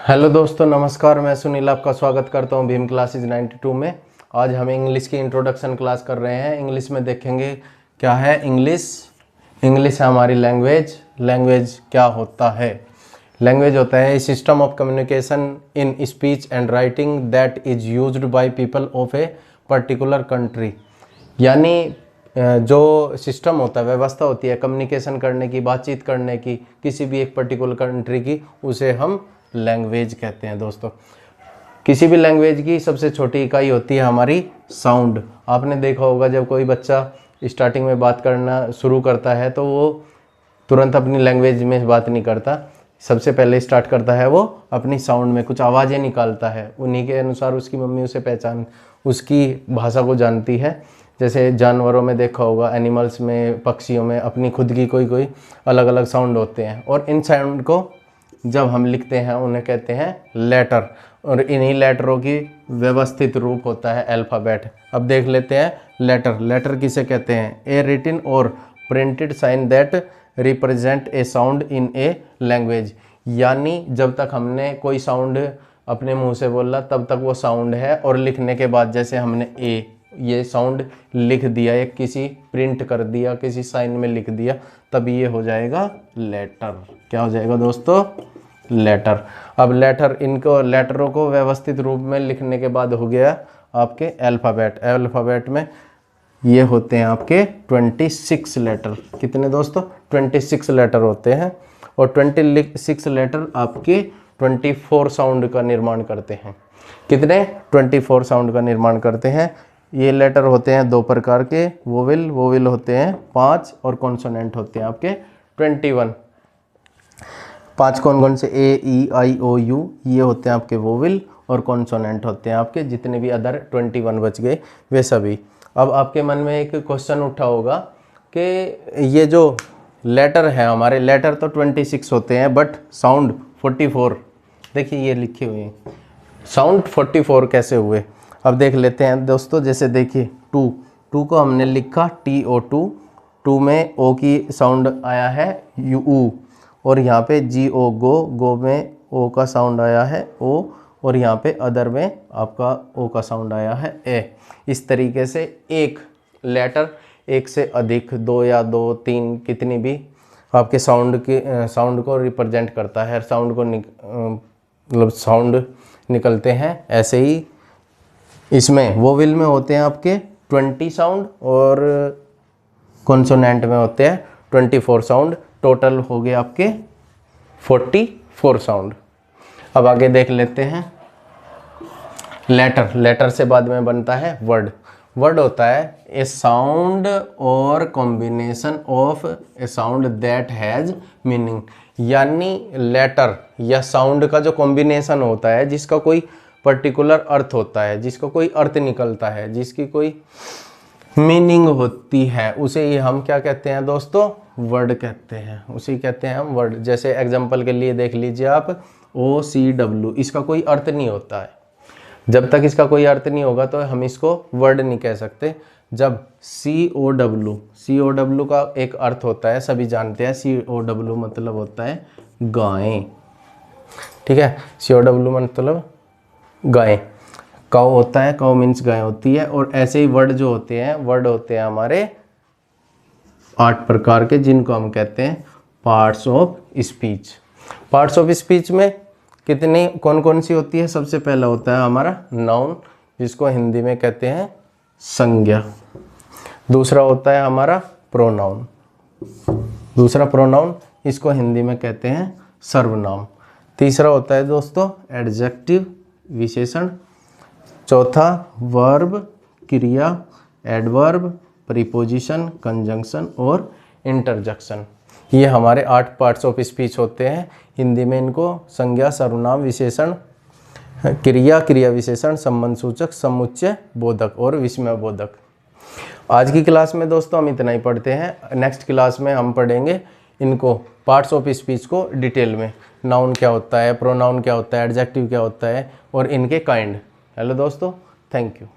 Hello दोस्तों, नमस्कार। मैं सुनील आपका स्वागत करता हूं भीम क्लासेज 92 में। आज हम इंग्लिश की इंट्रोडक्शन क्लास कर रहे हैं। इंग्लिश में देखेंगे क्या है इंग्लिश। इंग्लिश है हमारी लैंग्वेज। लैंग्वेज क्या होता है? लैंग्वेज होता है a system of communication in speech and writing that is used by people of a particular country. यानी जो सिस्टम होता है, व्यवस्था होती है कम्युनिकेशन करने की, बातचीत करने की किसी भी एक पर्टिकुलर कंट्री की, उसे हम लैंग्वेज कहते हैं। दोस्तों, किसी भी लैंग्वेज की सबसे छोटी इकाई होती है हमारी साउंड। आपने देखा होगा जब कोई बच्चा स्टार्टिंग में बात करना शुरू करता है तो वो तुरंत अपनी लैंग्वेज में बात नहीं करता। सबसे पहले स्टार्ट करता है वो अपनी साउंड में, कुछ आवाज़ें निकालता है। उन्हीं के अनुसार उसकी मम्मी उसे उसकी भाषा को जानती है। जैसे जानवरों में देखा होगा, एनिमल्स में, पक्षियों में अपनी खुद की कोई अलग अलग साउंड होते हैं, और इन साउंड को जब हम लिखते हैं उन्हें कहते हैं लेटर, और इन्हीं लेटरों की व्यवस्थित रूप होता है अल्फ़ाबेट। अब देख लेते हैं लेटर। लेटर किसे कहते हैं? ए रिटन और printed sign that represent a sound in a language. यानी जब तक हमने कोई साउंड अपने मुंह से बोला तब तक वो साउंड है, और लिखने के बाद जैसे हमने ए ये साउंड लिख दिया, एक किसी प्रिंट कर दिया, किसी साइन में लिख दिया, तब ये हो जाएगा लेटर। क्या हो जाएगा दोस्तों? लेटर। अब इनको लेटरों को व्यवस्थित रूप में लिखने के बाद हो गया आपके अल्फ़ाबेट। अल्फ़ाबेट में ये होते हैं आपके 26 लेटर। कितने दोस्तों? 26 लेटर होते हैं, और 26 लेटर आपके 24 साउंड का निर्माण करते हैं। कितने? 24 साउंड का निर्माण करते हैं। ये लेटर होते हैं दो प्रकार के, वोविल होते हैं 5, और कॉन्सोनेंट होते हैं आपके 21। 5 कौन से? ए, ई, आई, ओ, यू, ये होते हैं आपके वोविल, और कॉन्सोनेंट होते हैं आपके जितने भी अदर 21 बच गए वे सभी। अब आपके मन में एक क्वेश्चन उठा होगा कि ये जो लेटर है हमारे, लेटर तो 26 होते हैं बट साउंड 44। देखिए ये लिखे हुए हैं, साउंड 44 कैसे हुए? अब देख लेते हैं दोस्तों। जैसे देखिए टू को हमने लिखा TO2, टू में ओ की साउंड आया है U, और यहाँ पे GO गो में ओ का साउंड आया है O, और यहाँ पे अदर में आपका ओ का साउंड आया है ए। इस तरीके से एक लेटर एक से अधिक, 2 या 2, 3 कितनी भी आपके साउंड को रिप्रेजेंट करता है। साउंड को मतलब साउंड निकलते हैं। ऐसे ही इसमें वोविल में होते हैं आपके 20 साउंड, और कॉन्सोनेंट में होते हैं 24 साउंड। टोटल हो गए आपके 44 साउंड। अब आगे देख लेते हैं लेटर से बाद में बनता है वर्ड होता है ए साउंड और combination of A sound that has meaning. यानी लेटर या साउंड का जो कॉम्बिनेशन होता है, जिसका कोई पर्टिकुलर अर्थ होता है, जिसका कोई अर्थ निकलता है, जिसकी कोई मीनिंग होती है, उसे ही हम क्या कहते हैं दोस्तों? वर्ड कहते हैं। उसे कहते हैं हम वर्ड। जैसे एग्जांपल के लिए देख लीजिए आप OCW, इसका कोई अर्थ नहीं होता है। जब तक इसका कोई अर्थ नहीं होगा तो हम इसको वर्ड नहीं कह सकते। जब COW का एक अर्थ होता है, सभी जानते हैं COW मतलब होता है गायें। ठीक है, COW मतलब गाय। काउ होता है, काउ मीन्स गाय होती है। और ऐसे ही वर्ड होते हैं हमारे 8 प्रकार के, जिनको हम कहते हैं parts of speech. Parts of speech में कितनी कौन सी होती है? सबसे पहला होता है हमारा नाउन, जिसको हिंदी में कहते हैं संज्ञा। दूसरा होता है हमारा प्रोनाउन, इसको हिंदी में कहते हैं सर्वनाम। तीसरा होता है दोस्तों एडजेक्टिव, विशेषण। चौथा वर्ब, क्रिया, एडवर्ब, प्रीपोजिशन, कंजंक्शन और इंटरजेक्शन। ये हमारे 8 पार्ट्स ऑफ स्पीच होते हैं। हिंदी में इनको संज्ञा, सर्वनाम, विशेषण, क्रिया विशेषण, संबंध सूचक, समुच्चय बोधक और विस्मय बोधक। आज की क्लास में दोस्तों हम इतना ही पढ़ते हैं। नेक्स्ट क्लास में हम पढ़ेंगे इनको पार्ट्स ऑफ स्पीच को डिटेल में। नाउन क्या होता है, प्रोनाउन क्या होता है, एडजेक्टिव क्या होता है, और इनके काइंड। हेलो दोस्तों, थैंक यू।